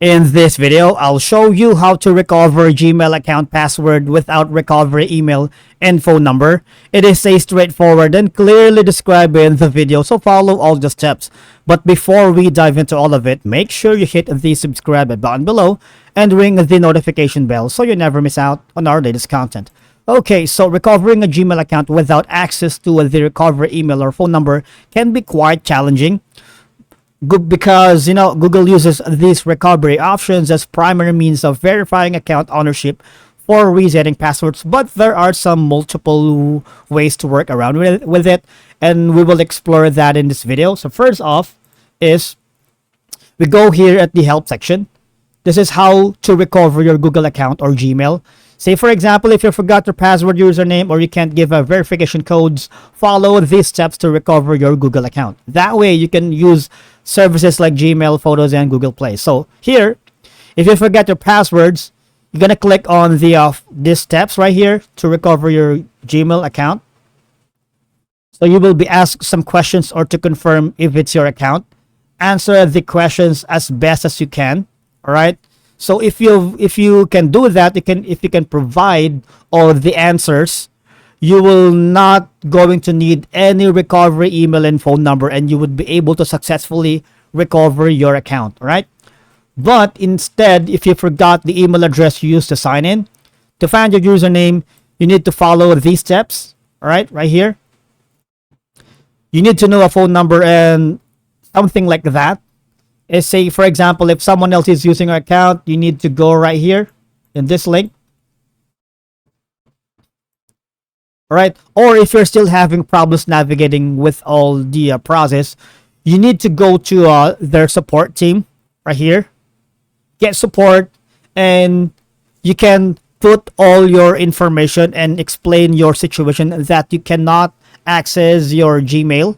In this video, I'll show you how to recover Gmail account password without recovery email and phone number. It is a straightforward and clearly described in the video, so follow all the steps. But before we dive into all of it, make sure you hit the subscribe button below and ring the notification bell so you never miss out on our latest content. Okay, so recovering a Gmail account without access to the recovery email or phone number can be quite challenging. Because Google uses these recovery options as primary means of verifying account ownership for resetting passwords, but there are some multiple ways to work around with it, and we will explore that in this video. So first off is we go here at the help section. This is how to recover your Google account or Gmail. Say for example, if you forgot your password, username, or you can't give a verification codes, follow these steps to recover your Google account. That way you can use services like Gmail, Photos, and Google Play. So here, if you forget your passwords, you're gonna click on the these steps right here to recover your Gmail account. So you will be asked some questions or to confirm if it's your account. Answer the questions as best as you can. All right. So if you can do that, if you can provide all the answers, you will not going to need any recovery email and phone number, and you would be able to successfully recover your account. All right. But instead, if you forgot the email address you used to sign in, to find your username, you need to follow these steps. All right, right here. You need to know a phone number and something like that. Is say for example, if someone else is using your account, you need to go right here in this link. All right. Or if you're still having problems navigating with all the process, you need to go to their support team right here. Get support, and you can put all your information and explain your situation that you cannot access your Gmail.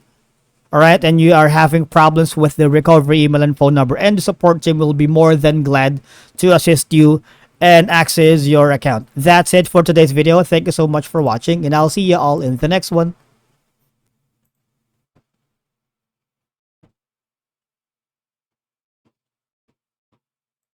All right, and you are having problems with the recovery email and phone number, and the support team will be more than glad to assist you and access your account. That's it for today's video. Thank you so much for watching, and I'll see you all in the next one.